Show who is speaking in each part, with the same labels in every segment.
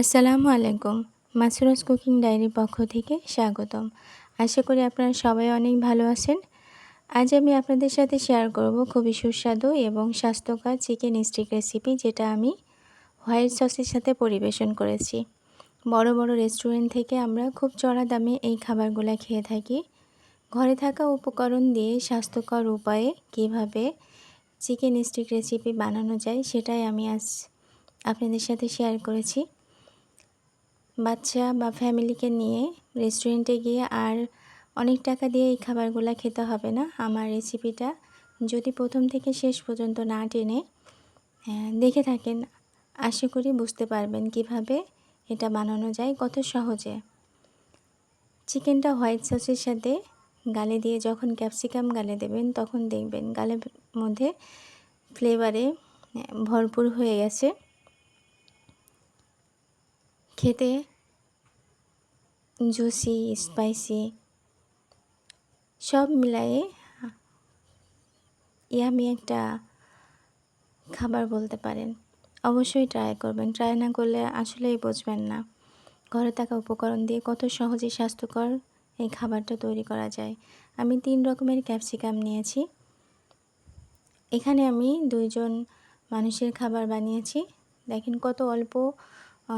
Speaker 1: আসসালামু আলাইকুম। মাসুরাস কুকিং ডায়েরির পক্ষ থেকে স্বাগতম। আশা করি আপনারা সবাই অনেক ভালো আছেন। আজ আমি আপনাদের সাথে শেয়ার করব খুবই সুস্বাদু এবং স্বাস্থ্যকর চিকেন স্টিক রেসিপি, যেটা আমি হোয়াইট সসের সাথে পরিবেশন করেছি। বড় বড় রেস্টুরেন্ট থেকে আমরা খুব চড়া দামে এই খাবারগুলো খেয়ে থাকি। ঘরে থাকা উপকরণ দিয়ে স্বাস্থ্যকর উপায়ে কিভাবে চিকেন স্টিক রেসিপি বানানো যায়, সেটাই আমি আজ আপনাদের সাথে শেয়ার করেছি। বাচ্চা বা ফ্যামিলিকে নিয়ে রেস্টুরেন্টে গিয়ে আর অনেক টাকা দিয়ে এই খাবারগুলো খেতে হবে না। আমার রেসিপিটা যদি প্রথম থেকে শেষ পর্যন্ত না টেনে দেখে থাকেন, আশা করি বুঝতে পারবেন কিভাবে এটা বানানো যায় কত সহজে। চিকেনটা হোয়াইট সসের সাথে গালে দিয়ে যখন ক্যাপসিকাম গালে দেবেন, তখন দেখবেন গালের মধ্যে ফ্লেভারে ভরপুর হয়ে গেছে। খেতে জুসি, স্পাইসি সব মিলায়ে ইয়ামি একটা খাবার বলতে পারেন। অবশ্যই ট্রাই করবেন। ট্রাই না করলে আসলেই বুঝবেন না ঘরে থাকা উপকরণ দিয়ে কত সহজে স্বাস্থ্যকর এই খাবারটা তৈরি করা যায়। আমি 3 রকমের ক্যাপসিকাম নিয়েছি। এখানে আমি 2 জন মানুষের খাবার বানিয়েছি। দেখেন কত অল্প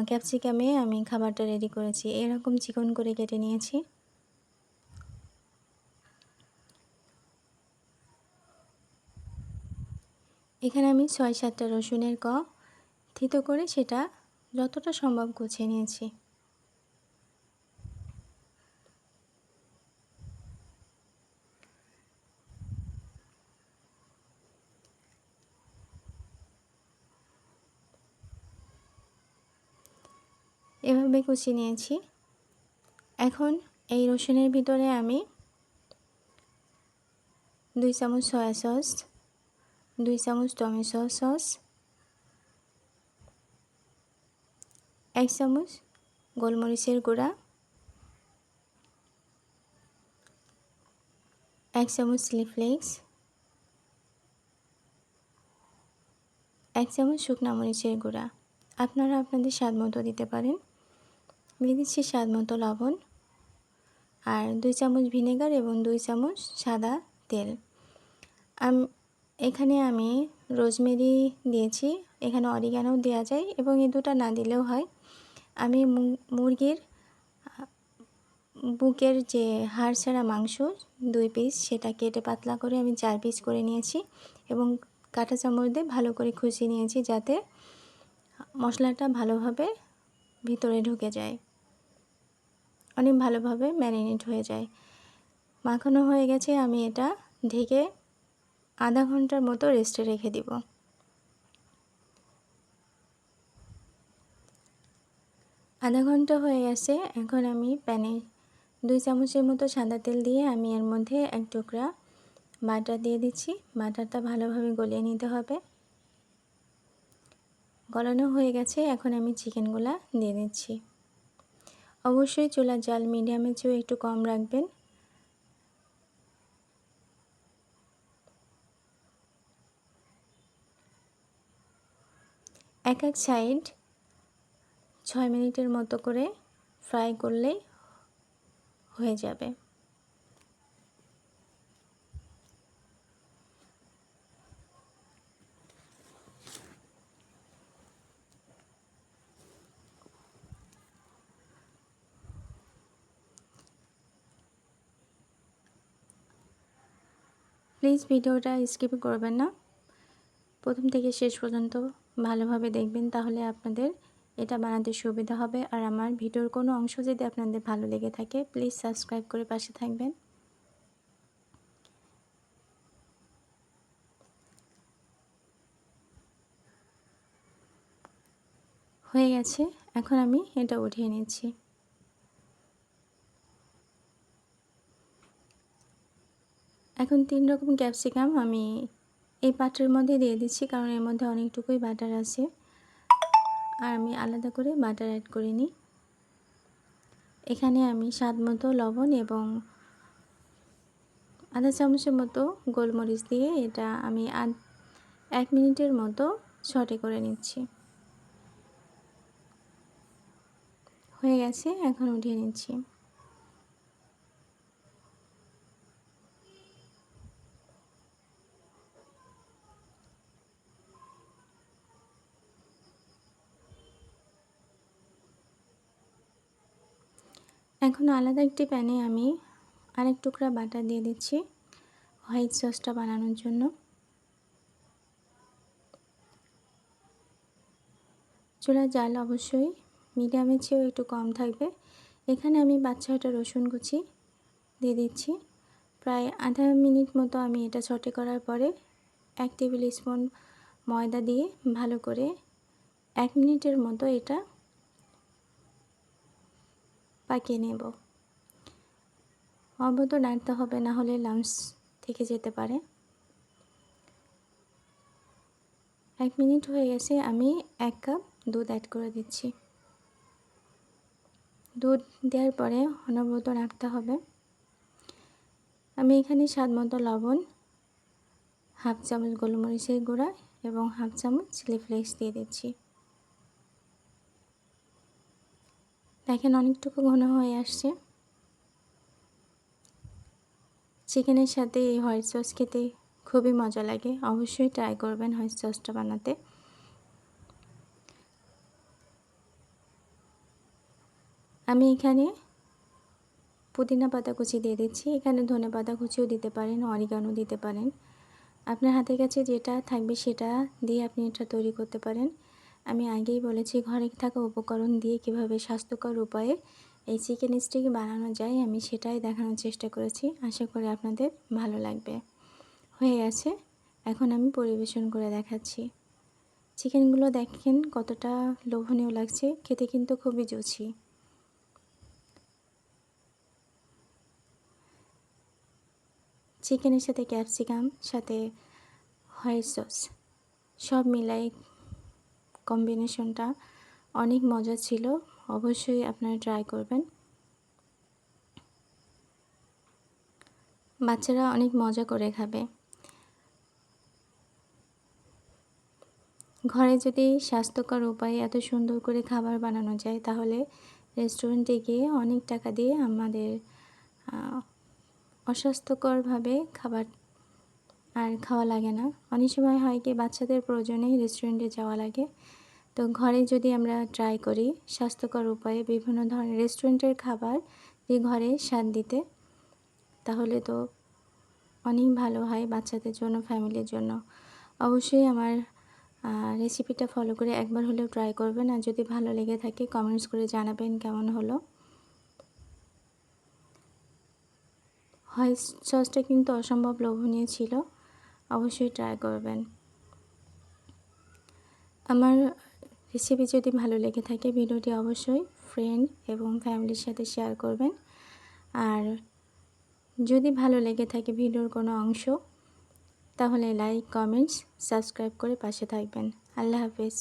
Speaker 1: ক্যাপসিকামে আমি খাবারটা রেডি করেছি। এরকম চিকন করে কেটে নিয়েছি। এখানে আমি 6-7টা রসুনের থেঁতো করে সেটা যতটা সম্ভব গুছিয়ে নিয়েছি। এভাবে কুচিয়ে নিয়েছি। এখন এই রসুনের ভিতরে আমি 2 চামচ সয়া সস, 2 চামচ টমেটো সস, 1 চামচ গোলমরিচের গুঁড়া, 1 চামচ চিলি ফ্লেক্স, 1 চামচ শুকনা মরিচের গুঁড়া। আপনারা আপনাদের স্বাদ মতো দিতে পারেন। দিয়ে দিচ্ছি স্বাদ মতো লবণ আর 2 চামচ ভিনেগার এবং 2 চামচ সাদা তেল। এখানে আমি রোজমেরি দিয়েছি। এখানে অরিগানো দেওয়া যায় এবং এই দুটো না দিলেও হয়। আমি মুরগির বুকের যে হাড় ছাড়া মাংস 2 পিস, সেটা কেটে পাতলা করে আমি 4 পিস করে নিয়েছি এবং কাঁটা চামচ দিয়ে ভালো করে খুঁচিয়ে নিয়েছি, যাতে মশলাটা ভালোভাবে ভিতরে ঢুকে যায়, অনেক ভালোভাবে ম্যারিনেট হয়ে যায়। মাখানো হয়ে গেছে। আমি এটা ঢেকে আধা ঘন্টার মতো রেস্টে রেখে দিব। আধা ঘন্টা হয়ে গেছে। এখন আমি প্যানে 2 চামচের মতো সাদা তেল দিয়ে আমি এর মধ্যে 1 টুকরা বাটার দিয়ে দিচ্ছি। বাটারটা ভালোভাবে গলিয়ে নিতে হবে। গলানো হয়ে গেছে। এখন আমি চিকেনগুলা দিয়ে দিচ্ছি। অবশ্যই চুলার জাল মিডিয়ামের চেয়েও একটু কম রাখবেন। এক সাইড 6 মিনিটের মতো করে ফ্রাই করলেই হয়ে যাবে। প্লিজ ভিডিওটা স্কিপ করবেন না, প্রথম থেকে শেষ পর্যন্ত ভালোভাবে দেখবেন, তাহলে আপনাদের এটা বানাতে সুবিধা হবে। আর আমার ভিডিওর কোনো অংশ যদি আপনাদের ভালো লেগে থাকে, প্লিজ সাবস্ক্রাইব করে পাশে থাকবেন। হয়ে গেছে। এখন আমি এটা উঠিয়ে নিচ্ছি। এখন 3 রকম ক্যাপসিকাম আমি এই পাত্রের মধ্যে দিয়ে দিচ্ছি, কারণ এর মধ্যে অনেকটুকুই বাটার আছে আর আমি আলাদা করে বাটার অ্যাড করিনি। এখানে আমি স্বাদ মতো লবণ এবং আধা চামচের মতো গোলমরিচ দিয়ে এটা আমি 1 মিনিটের মতো সটে করে নিচ্ছি। হয়ে গেছে, এখন উঠিয়ে নিচ্ছি। এখন আলাদা একটি প্যানে আমি আরেক টুকরা বাটার দিয়ে দিচ্ছি হোয়াইট সসটা বানানোর জন্য। চুলার জাল অবশ্যই মিডিয়ামের চেয়েও একটু কম থাকবে। এখানে আমি 5-6টা রসুন কুচি দিয়ে দিচ্ছি। প্রায় আধা মিনিট মতো আমি এটা সটে করার পরে 1 টেবিল স্পুন ময়দা দিয়ে ভালো করে 1 মিনিটের মতো এটা পাকিয়ে নেব। অবশ্য নাড়তে হবে, না হলে লাম্পস থেকে যেতে পারে। 1 মিনিট হয়ে গেছে, আমি 1 কাপ দুধ অ্যাড করে দিচ্ছি। দুধ দেওয়ার পরে অনবরত নাড়তে হবে। আমি এখানে স্বাদ মতো লবণ, হাফ চামচ গোলমরিচের গুঁড়া এবং হাফ চামচ চিলি ফ্লেক্স দিয়ে দিচ্ছি। দেখেন অনেকটুকু ঘন হয়ে আসছে। চিকেনের সাথে এই হোয়াইট সস খেতে খুবই মজা লাগে, অবশ্যই ট্রাই করবেন হোয়াইট সসটা বানাতে। আমি এখানে পুদিনা পাতা কুচি দিয়ে দিচ্ছি। এখানে ধনে পাতা কুচিও দিতে পারেন, অরিগানো দিতে পারেন। আপনার হাতের কাছে যেটা থাকবে সেটা দিয়ে আপনি এটা তৈরি করতে পারেন। আমি আগেই বলেছি ঘরে থাকা উপকরণ দিয়ে কিভাবে স্বাস্থ্যকর উপায়ে এই চিকেন স্টিক বানানো যায়, আমি সেটাই দেখানোর চেষ্টা করেছি। আশা করি আপনাদের ভালো লাগবে। হয়ে গেছে, এখন আমি পরিবেশন করে দেখাচ্ছি। চিকেনগুলো দেখেন কতটা লোভনীয় লাগছে, খেতে কিন্তু খুবই জুসি। চিকেনের সাথে ক্যাপসিকাম, সাথে হোয়াইট সস সব মিলাই কম্বিনেশনটা অনেক মজা ছিল। অবশ্যই আপনারা ট্রাই করবেন। বাচ্চারা অনেক মজা করে খাবে। ঘরে যদি স্বাস্থ্যকর উপায়ে এত সুন্দর করে খাবার বানানো যায়, তাহলে রেস্টুরেন্টে গিয়ে অনেক টাকা দিয়ে আমাদের অস্বাস্থ্যকরভাবে খাবার আর খাওয়া লাগে না। অনেক সময় হয় কি বাচ্চাদের প্রয়োজনেই রেস্টুরেন্টে যাওয়া লাগে। তো ঘরে যদি আমরা ট্রাই করি স্বাস্থ্যকর উপায়ে বিভিন্ন ধরনের রেস্টুরেন্টের খাবার দিয়ে ঘরে স্বাদ দিতে, তাহলে তো অনেক ভালো হয় বাচ্চাদের জন্য, ফ্যামিলির জন্য। অবশ্যই আমার রেসিপিটা ফলো করে একবার হলেও ট্রাই করবেন। আর যদি ভালো লেগে থাকে কমেন্টস করে জানাবেন কেমন হলো। হোয়াইট সসটা কিন্তু অসম্ভব লোভনীয় ছিল, অবশ্যই ট্রাই করবেন। আমার রেসিপি যদি ভালো লেগে থাকে ভিডিওটি অবশ্যই ফ্রেন্ড এবং ফ্যামিলির সাথে শেয়ার করবেন। আর যদি ভালো লেগে থাকে ভিডিওর কোনো অংশ, তাহলে লাইক, কমেন্টস, সাবস্ক্রাইব করে পাশে থাকবেন। আল্লাহ হাফেজ।